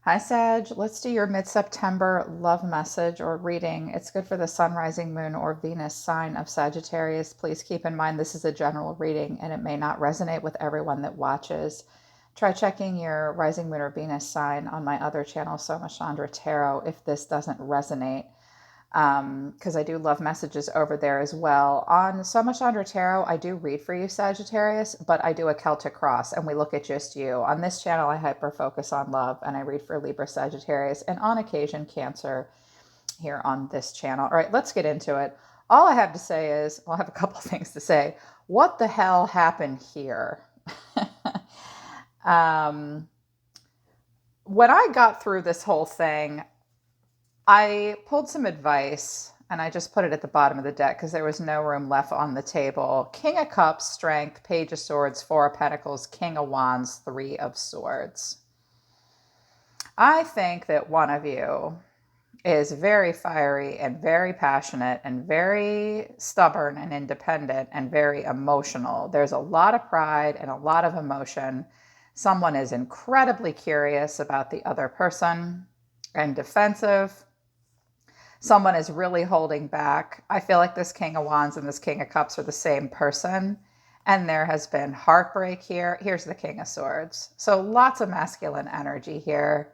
Hi, Sag. Let's do your mid-September love message or reading. It's good for the sun, rising moon, or Venus sign of Sagittarius. Please keep in mind this is a general reading and it may not resonate with everyone that watches. Try checking your rising moon or Venus sign on my other channel, Soma Chandra Tarot, if this doesn't resonate, because I do love messages over there as well. On So Much Under Tarot, I do read for you, Sagittarius, but I do a Celtic cross and we look at just you. On this channel, I hyper focus on love and I read for Libra, Sagittarius, and on occasion, Cancer here on this channel. All right, let's get into it. All I have to say is, well, I have a couple things to say. What the hell happened here? um, when I got through this whole thing, I pulled some advice and I just put it at the bottom of the deck because there was no room left on the table. King of Cups, Strength, Page of Swords, Four of Pentacles, King of Wands, Three of Swords. I think that one of you is very fiery and very passionate and very stubborn and independent and very emotional. There's a lot of pride and a lot of emotion. Someone is incredibly curious about the other person and defensive. Someone is really holding back. I feel like this King of Wands and this King of Cups are the same person. And there has been heartbreak here. Here's the King of Swords. So lots of masculine energy here.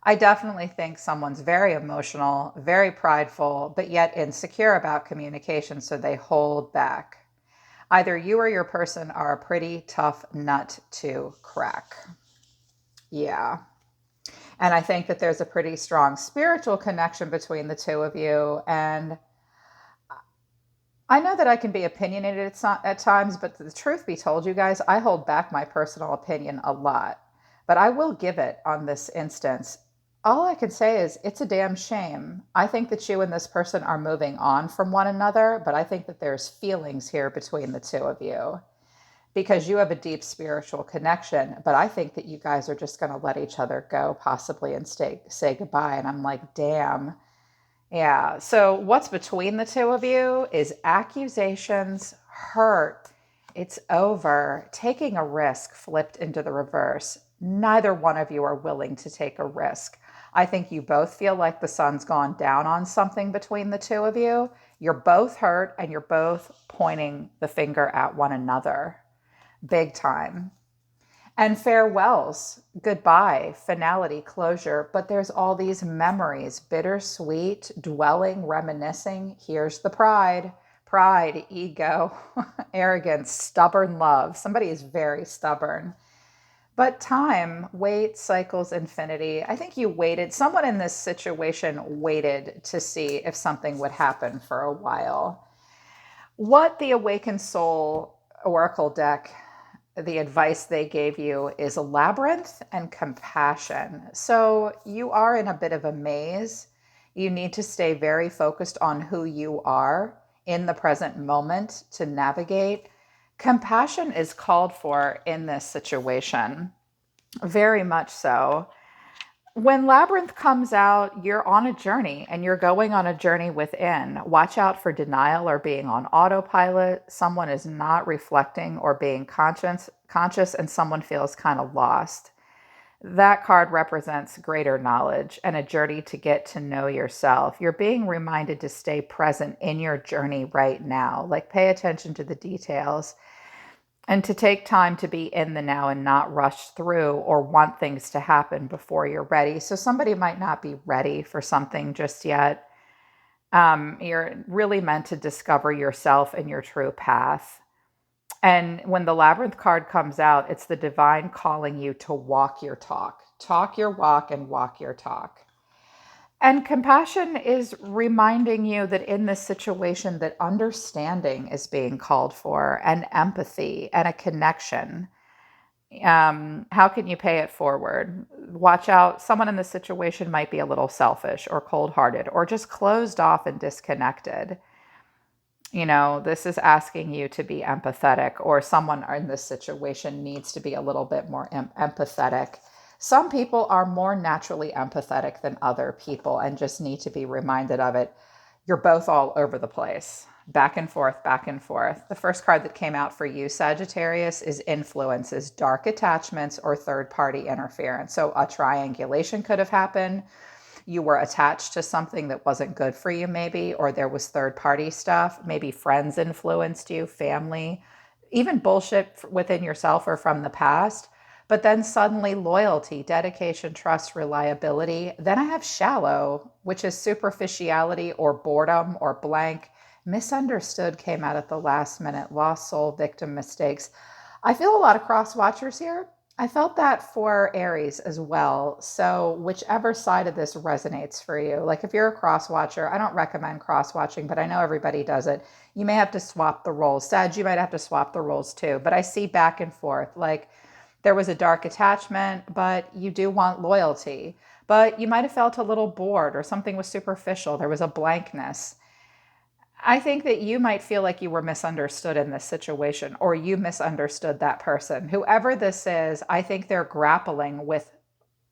I definitely think someone's very emotional, very prideful, but yet insecure about communication, so they hold back. Either you or your person are a pretty tough nut to crack. Yeah. And I think that there's a pretty strong spiritual connection between the two of you. And I know that I can be opinionated at times, but the truth be told, you guys, I hold back my personal opinion a lot. But I will give it on this instance. All I can say is it's a damn shame. I think that you and this person are moving on from one another, but I think that there's feelings here between the two of you because you have a deep spiritual connection. But I think that you guys are just going to let each other go, possibly, and say goodbye. And I'm like, damn. Yeah. So what's between the two of you is accusations, hurt. It's over. Taking a risk flipped into the reverse. Neither one of you are willing to take a risk. I think you both feel like the sun's gone down on something between the two of you. You're both hurt and you're both pointing the finger at one another. Big time. And farewells, goodbye, finality, closure. But there's all these memories, bittersweet, dwelling, reminiscing. Here's the pride, ego, arrogance, stubborn love. Somebody is very stubborn. But time, wait, cycles, infinity. I think you waited. Someone in this situation waited to see if something would happen for a while. What the Awakened Soul Oracle deck, the advice they gave you is a labyrinth and compassion. So you are in a bit of a maze. You need to stay very focused on who you are in the present moment to navigate. Compassion is called for in this situation, very much so. When Labyrinth comes out, you're on a journey and you're going on a journey within. Watch out for denial or being on autopilot. Someone is not reflecting or being conscious and someone feels kind of lost. That card represents greater knowledge and a journey to get to know yourself. You're being reminded to stay present in your journey right now. Like, pay attention to the details and to take time to be in the now and not rush through or want things to happen before you're ready. So somebody might not be ready for something just yet. You're really meant to discover yourself and your true path. And when the Labyrinth card comes out, it's the divine calling you to walk your talk. Talk your walk and walk your talk. And compassion is reminding you that in this situation that understanding is being called for, and empathy and a connection. How can you pay it forward? Watch out. Someone in this situation might be a little selfish or cold-hearted or just closed off and disconnected. You know, this is asking you to be empathetic, or someone in this situation needs to be a little bit more empathetic. Some people are more naturally empathetic than other people and just need to be reminded of it. You're both all over the place. back and forth, back and forth. The first card that came out for you, Sagittarius, is influences, dark attachments, or third party interference. So a triangulation could have happened. You were attached to something that wasn't good for you, maybe, or there was third party stuff. Maybe friends influenced you, family, even bullshit within yourself or from the past. But then suddenly loyalty, dedication, trust, reliability. Then I have shallow, which is superficiality or boredom or blank. Misunderstood came out at the last minute. Lost soul, victim mistakes. I feel a lot of cross watchers here. I felt that for Aries as well. So whichever side of this resonates for you, like if you're a cross watcher, I don't recommend cross watching, but I know everybody does it. You may have to swap the roles. Sag, you might have to swap the roles too. But I see back and forth. Like there was a dark attachment, but you do want loyalty. But you might have felt a little bored or something was superficial. There was a blankness. I think that you might feel like you were misunderstood in this situation or you misunderstood that person. Whoever this is, I think they're grappling with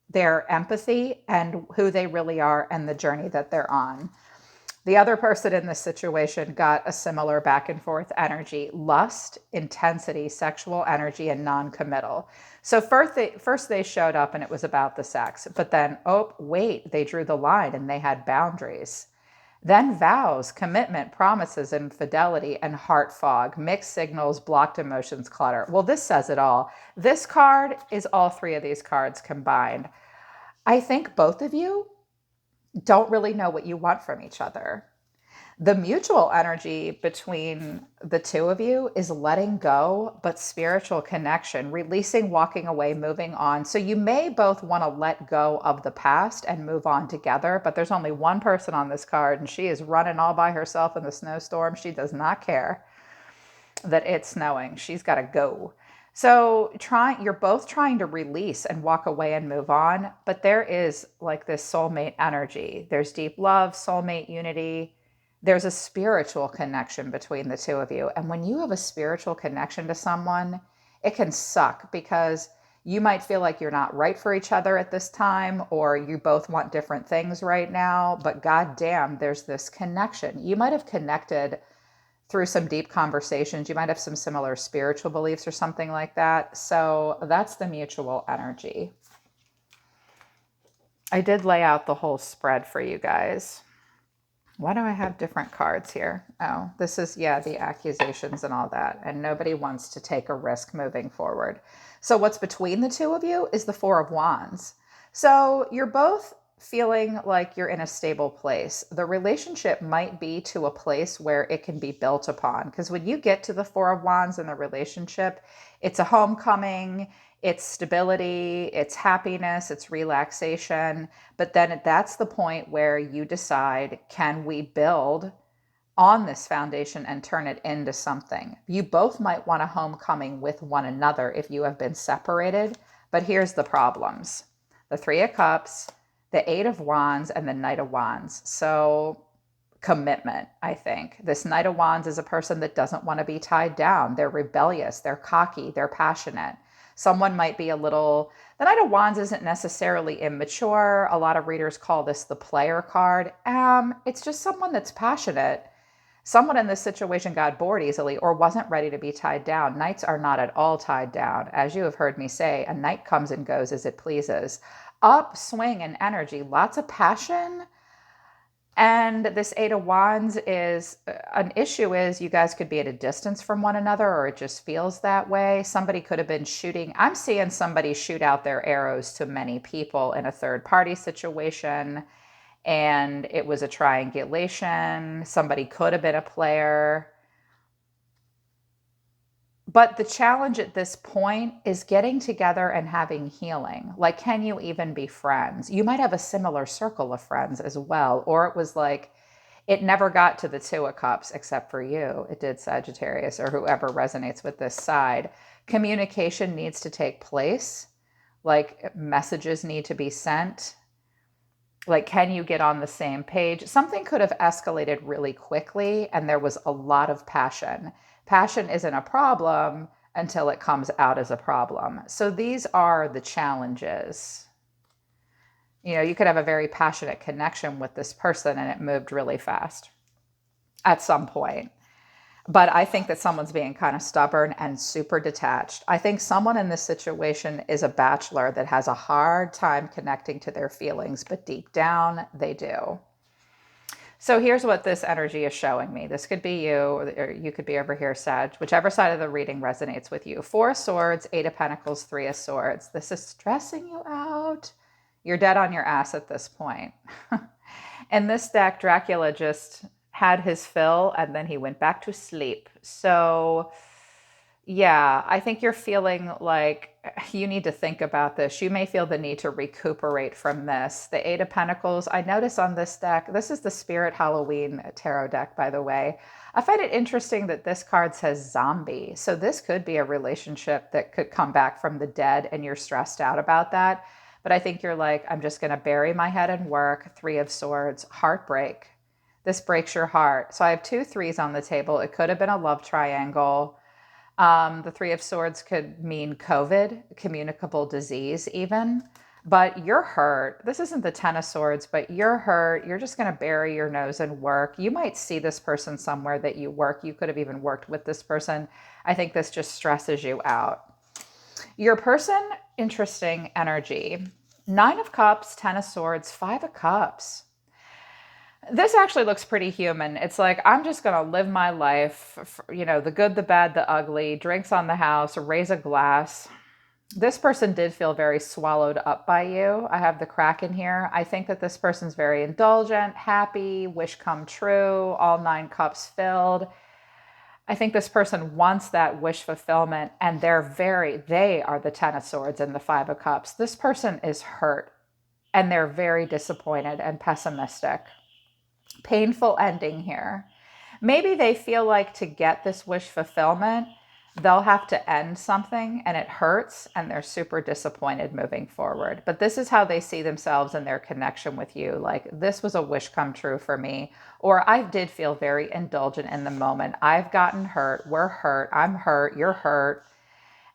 their empathy and who they really are and the journey that they're on. The other person in this situation got a similar back and forth energy, lust, intensity, sexual energy, and non-committal. So first they showed up and it was about the sex, but then, oh, wait, they drew the line and they had boundaries. Then vows, commitment, promises, infidelity, and heart fog, mixed signals, blocked emotions, clutter. Well, this says it all. This card is all three of these cards combined. I think both of you don't really know what you want from each other. The mutual energy between the two of you is letting go, but spiritual connection, releasing, walking away, moving on. So you may both want to let go of the past and move on together, but there's only one person on this card and she is running all by herself in the snowstorm. She does not care that it's snowing. She's got to go. So you're both trying to release and walk away and move on, but there is like this soulmate energy. There's deep love, soulmate unity. There's a spiritual connection between the two of you. And when you have a spiritual connection to someone, it can suck because you might feel like you're not right for each other at this time, or you both want different things right now. But goddamn, there's this connection. You might have connected through some deep conversations. You might have some similar spiritual beliefs or something like that. So that's the mutual energy. I did lay out the whole spread for you guys. Why do I have different cards here? Oh, this is, yeah, the accusations and all that. And nobody wants to take a risk moving forward. So what's between the two of you is the Four of Wands. So you're both feeling like you're in a stable place. The relationship might be to a place where it can be built upon. Because when you get to the Four of Wands in the relationship, it's a homecoming, it's stability, it's happiness, it's relaxation. But then that's the point where you decide, can we build on this foundation and turn it into something? You both might want a homecoming with one another if you have been separated. But here's the problems. The Three of Cups, the Eight of Wands, and the Knight of Wands. So commitment, I think. This Knight of Wands is a person that doesn't want to be tied down. They're rebellious, they're cocky, they're passionate. Someone might be the Knight of Wands isn't necessarily immature. A lot of readers call this the player card. It's just someone that's passionate. Someone in this situation got bored easily or wasn't ready to be tied down. Knights are not at all tied down. As you have heard me say, a knight comes and goes as it pleases. Upswing and energy, lots of passion. And this Eight of Wands is an issue is you guys could be at a distance from one another, or it just feels that way. Somebody could have been shooting. I'm seeing somebody shoot out their arrows to many people in a third party situation. And it was a triangulation. Somebody could have been a player. But the challenge at this point is getting together and having healing. Like, can you even be friends? You might have a similar circle of friends as well. Or it was like, it never got to the Two of Cups, except for you. It did, Sagittarius, or whoever resonates with this side. Communication needs to take place. Like, messages need to be sent. Like, can you get on the same page? Something could have escalated really quickly, and there was a lot of passion. Passion isn't a problem until it comes out as a problem. So these are the challenges. You know, you could have a very passionate connection with this person and it moved really fast at some point. But I think that someone's being kind of stubborn and super detached. I think someone in this situation is a bachelor that has a hard time connecting to their feelings, but deep down they do. So here's what this energy is showing me. This could be you, or you could be over here, Sag, whichever side of the reading resonates with you. Four of Swords, Eight of Pentacles, Three of Swords. This is stressing you out. You're dead on your ass at this point. In this deck, Dracula just had his fill and then he went back to sleep. So yeah, I think you're feeling like you need to think about this. You may feel the need to recuperate from this. The Eight of Pentacles, I notice on this deck, this is the Spirit Halloween tarot deck, by the way. I find it interesting that this card says zombie. So this could be a relationship that could come back from the dead and you're stressed out about that. But I think you're like, I'm just going to bury my head in work. Three of Swords, heartbreak. This breaks your heart. So I have two threes on the table. It could have been a love triangle. The Three of Swords could mean COVID, communicable disease even, but you're hurt. This isn't the Ten of Swords, but you're hurt. You're just going to bury your nose in work. You might see this person somewhere that you work. You could have even worked with this person. I think this just stresses you out. Your person, interesting energy. Nine of Cups, Ten of Swords, Five of Cups. This actually looks pretty human. It's like, I'm just going to live my life, the good, the bad, the ugly, drinks on the house, raise a glass. This person did feel very swallowed up by you. I have the Kraken here. I think that this person's very indulgent, happy, wish come true, all nine cups filled. I think this person wants that wish fulfillment, and they are the Ten of Swords and the Five of Cups. This person is hurt, and they're very disappointed and pessimistic. Painful ending here. Maybe they feel like to get this wish fulfillment, they'll have to end something and it hurts and they're super disappointed moving forward. But this is how they see themselves and their connection with you. Like, this was a wish come true for me. Or I did feel very indulgent in the moment. I've gotten hurt. We're hurt. I'm hurt. You're hurt.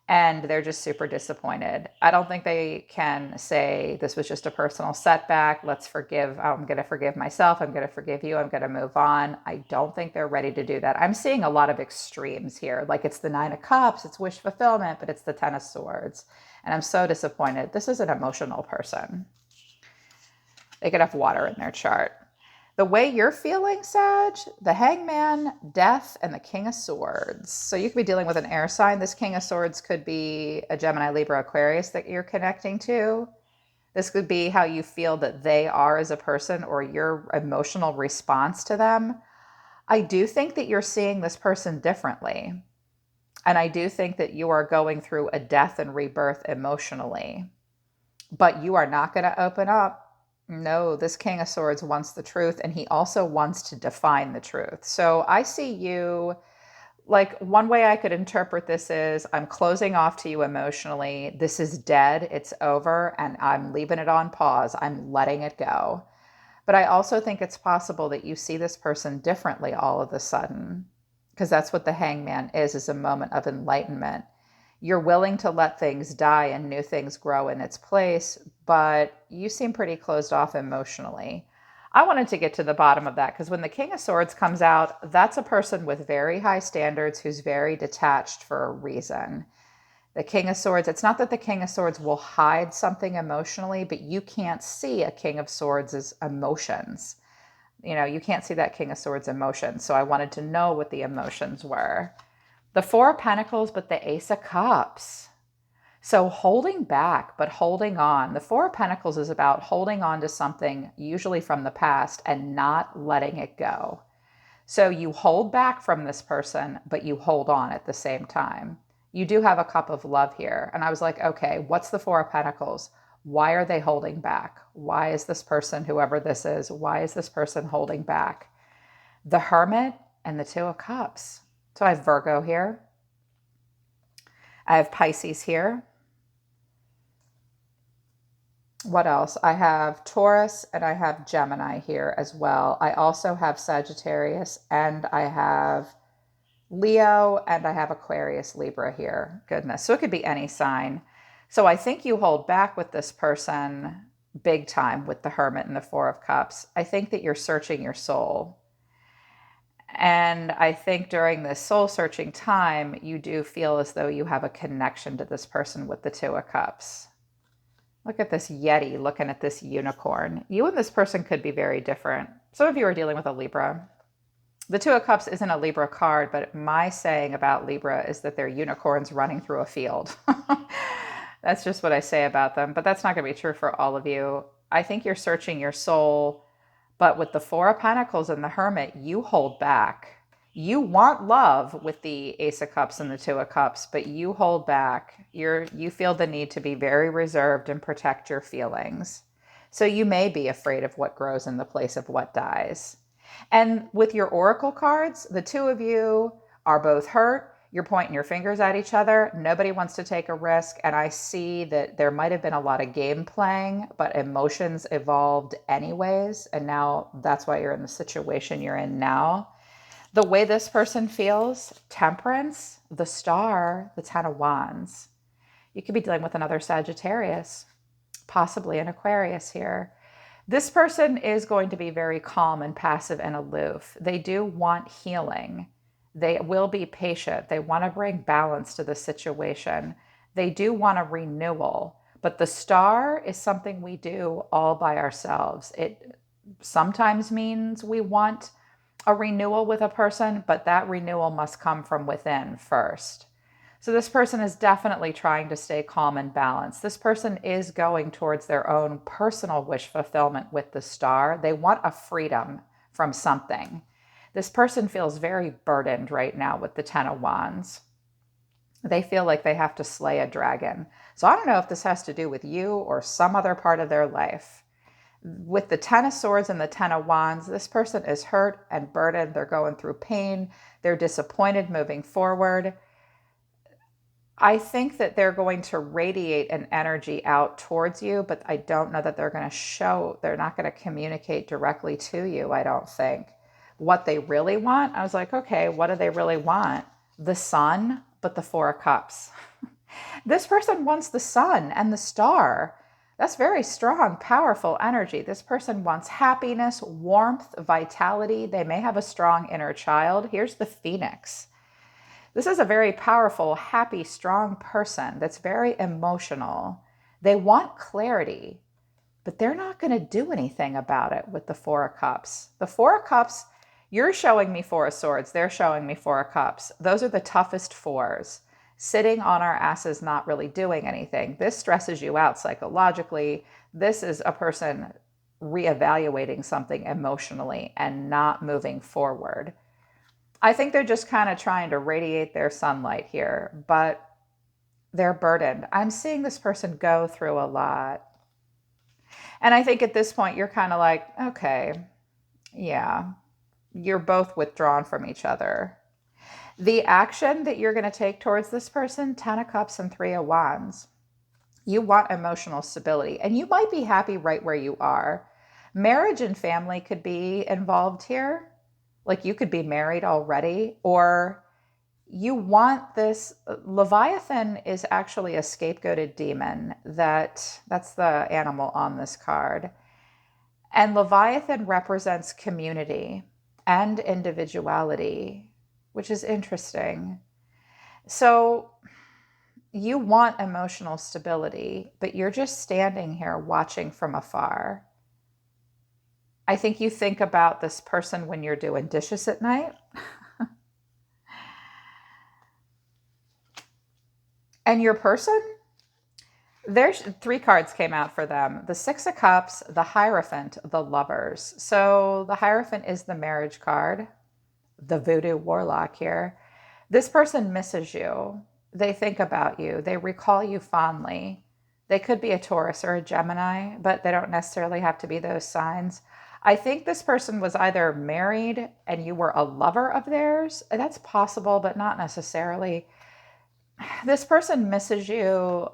And they're just super disappointed. I don't think they can say this was just a personal setback. Let's forgive. I'm going to forgive myself. I'm going to forgive you. I'm going to move on. I don't think they're ready to do that. I'm seeing a lot of extremes here. Like, it's the Nine of Cups, it's wish fulfillment, but it's the Ten of Swords. And I'm so disappointed. This is an emotional person. They could have water in their chart. The way you're feeling, Sag, the Hangman, Death, and the King of Swords. So you could be dealing with an air sign. This King of Swords could be a Gemini, Libra, Aquarius that you're connecting to. This could be how you feel that they are as a person or your emotional response to them. I do think that you're seeing this person differently. And I do think that you are going through a death and rebirth emotionally. But you are not going to open up. No, this King of Swords wants the truth, and he also wants to define the truth. So I see you, like, one way I could interpret this is I'm closing off to you emotionally. This is dead. It's over, and I'm leaving it on pause. I'm letting it go. But I also think it's possible that you see this person differently all of a sudden, because that's what the Hangman is a moment of enlightenment. You're willing to let things die and new things grow in its place, but you seem pretty closed off emotionally. I wanted to get to the bottom of that because when the King of Swords comes out, that's a person with very high standards who's very detached for a reason. The King of Swords, it's not that the King of Swords will hide something emotionally, but you can't see a King of Swords' emotions. You can't see that King of Swords emotions. So I wanted to know what the emotions were. The Four of Pentacles, but the Ace of Cups. So holding back, but holding on. The Four of Pentacles is about holding on to something, usually from the past, and not letting it go. So you hold back from this person, but you hold on at the same time. You do have a cup of love here. And I was like, okay, what's the Four of Pentacles? Why are they holding back? Why is this person, whoever this is, why is this person holding back? The Hermit and the Two of Cups. So I have Virgo here. I have Pisces here. What else? I have Taurus and I have Gemini here as well. I also have Sagittarius and I have Leo and I have Aquarius, Libra here. Goodness. So it could be any sign. So I think you hold back with this person big time with the Hermit and the Four of Cups. I think that you're searching your soul. And I think during this soul searching time, you do feel as though you have a connection to this person with the Two of Cups. Look at this Yeti looking at this unicorn. You and this person could be very different. Some of you are dealing with a Libra. The Two of Cups isn't a Libra card, but my saying about Libra is that they're unicorns running through a field. That's just what I say about them, but that's not going to be true for all of you. I think you're searching your soul, but with the Four of Pentacles and the Hermit, you hold back. You want love with the Ace of Cups and the Two of Cups, but you hold back. You feel the need to be very reserved and protect your feelings. So you may be afraid of what grows in the place of what dies. And with your oracle cards, the two of you are both hurt. You're pointing your fingers at each other. Nobody wants to take a risk. And I see that there might have been a lot of game playing, but emotions evolved anyways. And now that's why you're in the situation you're in now. The way this person feels, Temperance, the Star, the Ten of Wands. You could be dealing with another Sagittarius, possibly an Aquarius here. This person is going to be very calm and passive and aloof. They do want healing. They will be patient. They want to bring balance to the situation. They do want a renewal, but the Star is something we do all by ourselves. It sometimes means we want a renewal with a person, but that renewal must come from within first. So this person is definitely trying to stay calm and balanced. This person is going towards their own personal wish fulfillment with the Star. They want a freedom from something. This person feels very burdened right now with the Ten of Wands. They feel like they have to slay a dragon. So I don't know if this has to do with you or some other part of their life. With the Ten of Swords and the Ten of Wands, this person is hurt and burdened. They're going through pain. They're disappointed moving forward. I think that they're going to radiate an energy out towards you, but I don't know that they're going to show, they're not going to communicate directly to you, I don't think. What they really want, I was like, okay, what do they really want? The Sun, but the Four of Cups. This person wants the Sun and the Star. That's very strong, powerful energy. This person wants happiness, warmth, vitality. They may have a strong inner child. Here's the Phoenix. This is a very powerful, happy, strong person that's very emotional. They want clarity, but they're not going to do anything about it with the Four of Cups. The Four of Cups, you're showing me Four of Swords. They're showing me Four of Cups. Those are the toughest fours. Sitting on our asses, not really doing anything. This stresses you out psychologically. This is a person reevaluating something emotionally and not moving forward. I think they're just kind of trying to radiate their sunlight here, but they're burdened. I'm seeing this person go through a lot. And I think at this point, you're kind of like, okay, yeah, you're both withdrawn from each other. The action that you're going to take towards this person, Ten of Cups and Three of Wands, you want emotional stability, and you might be happy right where you are. Marriage and family could be involved here. Like you could be married already, or you want this. Leviathan is actually a scapegoated demon. That's the animal on this card. And Leviathan represents community and individuality, which is interesting. So you want emotional stability, but you're just standing here watching from afar. I think you think about this person when you're doing dishes at night. And your person, there's three cards came out for them. The Six of Cups, the Hierophant, the Lovers. So the Hierophant is the marriage card, the voodoo warlock here. This person misses you. They think about you. They recall you fondly. They could be a Taurus or a Gemini, but they don't necessarily have to be those signs. I think this person was either married and you were a lover of theirs. That's possible, but not necessarily. This person misses you.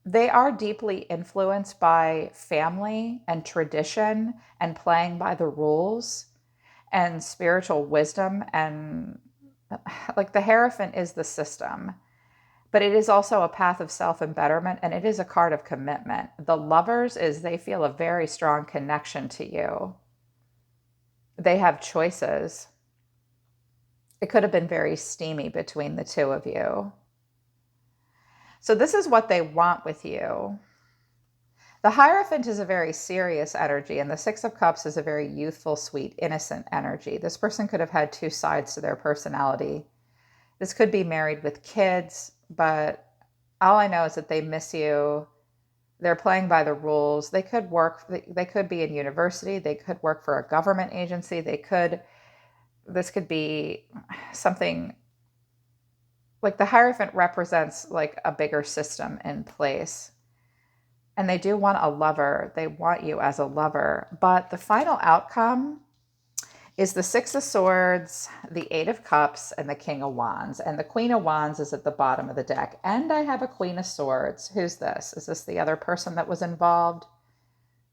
They are deeply influenced by family and tradition and playing by the rules and spiritual wisdom. And like the Hierophant is the system, but it is also a path of self-embetterment, and it is a card of commitment. The Lovers is they feel a very strong connection to you. They have choices. It could have been very steamy between the two of you. So this is what they want with you. The Hierophant is a very serious energy, and the Six of Cups is a very youthful, sweet, innocent energy. This person could have had two sides to their personality. This could be married with kids, but all I know is that they miss you. They're playing by the rules. They could be in university. They could work for a government agency. This could be something like the Hierophant represents like a bigger system in place. And they do want a lover. They want you as a lover. But the final outcome is the Six of Swords, the Eight of Cups, and the King of Wands. And the Queen of Wands is at the bottom of the deck. And I have a Queen of Swords. Who's this? Is this the other person that was involved?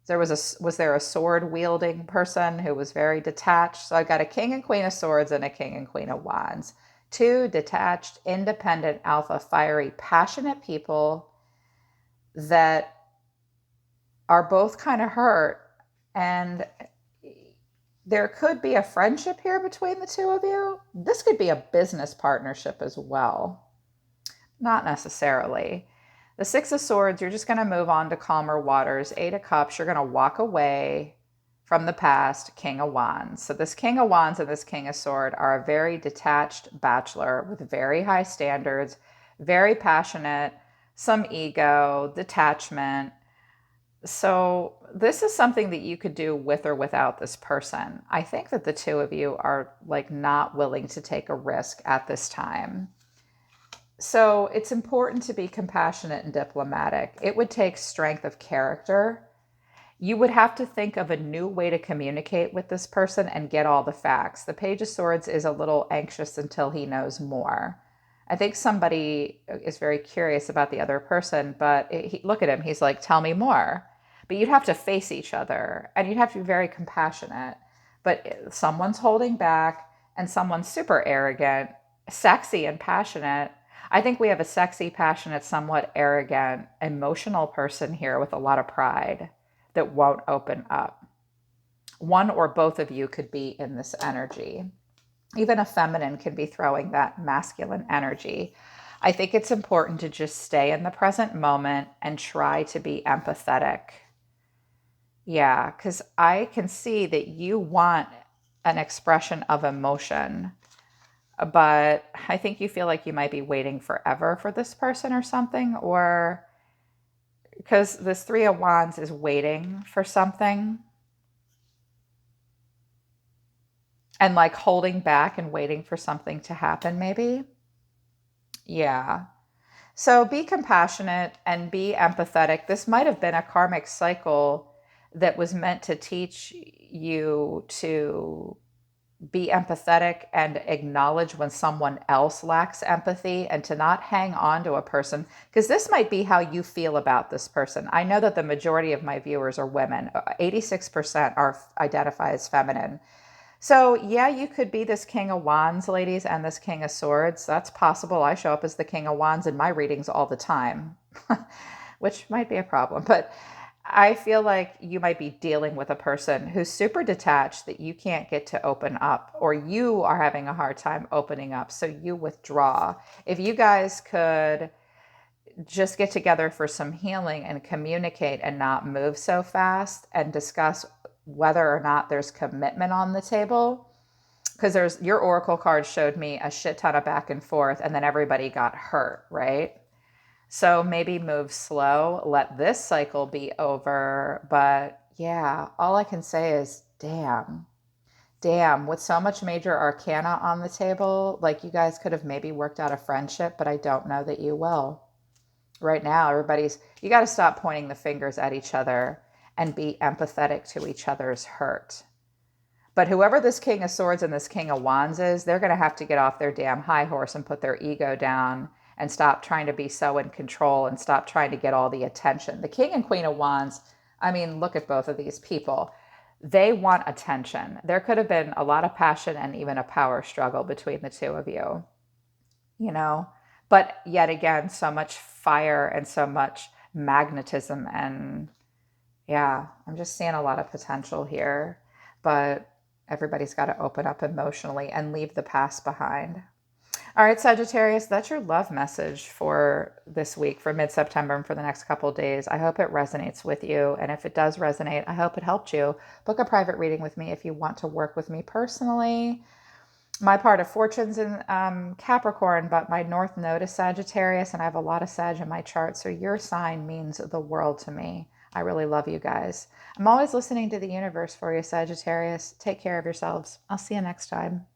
Was there a sword-wielding person who was very detached? So I got a King and Queen of Swords and a King and Queen of Wands. Two detached, independent, alpha, fiery, passionate people that are both kind of hurt, and there could be a friendship here between the two of you. This could be a business partnership as well. Not necessarily. The Six of Swords, you're just going to move on to calmer waters. Eight of Cups, you're going to walk away from the past. King of Wands. So this King of Wands and this King of Swords are a very detached bachelor with very high standards, very passionate, some ego, detachment. So this is something that you could do with or without this person. I think that the two of you are like not willing to take a risk at this time. So it's important to be compassionate and diplomatic. It would take strength of character. You would have to think of a new way to communicate with this person and get all the facts. The Page of Swords is a little anxious until he knows more. I think somebody is very curious about the other person, but look at him. He's like, tell me more. But you'd have to face each other, and you'd have to be very compassionate. But someone's holding back, and someone's super arrogant, sexy and passionate. I think we have a sexy, passionate, somewhat arrogant, emotional person here with a lot of pride that won't open up. One or both of you could be in this energy. Even a feminine can be throwing that masculine energy. I think it's important to just stay in the present moment and try to be empathetic. Yeah, because I can see that you want an expression of emotion, but I think you feel like you might be waiting forever for this person or something, or because this Three of Wands is waiting for something and like holding back and waiting for something to happen, maybe. Yeah. So be compassionate and be empathetic. This might have been a karmic cycle that was meant to teach you to be empathetic and acknowledge when someone else lacks empathy, and to not hang on to a person, because this might be how you feel about this person. I know that the majority of my viewers are women. 86% identify as feminine. So yeah, you could be this King of Wands, ladies, and this King of Swords. That's possible. I show up as the King of Wands in my readings all the time, which might be a problem. But I feel like you might be dealing with a person who's super detached that you can't get to open up, or you are having a hard time opening up, so you withdraw. If you guys could just get together for some healing and communicate and not move so fast and discuss whether or not there's commitment on the table, because your oracle card showed me a shit ton of back and forth and then everybody got hurt, right? So maybe move slow, let this cycle be over. But yeah, all I can say is damn, with so much major arcana on the table, like you guys could have maybe worked out a friendship, but I don't know that you will. Right now, you got to stop pointing the fingers at each other and be empathetic to each other's hurt. But whoever this King of Swords and this King of Wands is, they're going to have to get off their damn high horse and put their ego down and stop trying to be so in control and stop trying to get all the attention. The King and Queen of Wands, I mean, look at both of these people. They want attention. There could have been a lot of passion and even a power struggle between the two of you, but yet again, so much fire and so much magnetism. And yeah, I'm just seeing a lot of potential here. But Everybody's got to open up emotionally and leave the past behind. All right, Sagittarius, that's your love message for this week, for mid-September and for the next couple of days. I hope it resonates with you. And if it does resonate, I hope it helped you. Book a private reading with me if you want to work with me personally. My part of fortune's in Capricorn, but my North Node is Sagittarius, and I have a lot of Sag in my chart. So your sign means the world to me. I really love you guys. I'm always listening to the universe for you, Sagittarius. Take care of yourselves. I'll see you next time.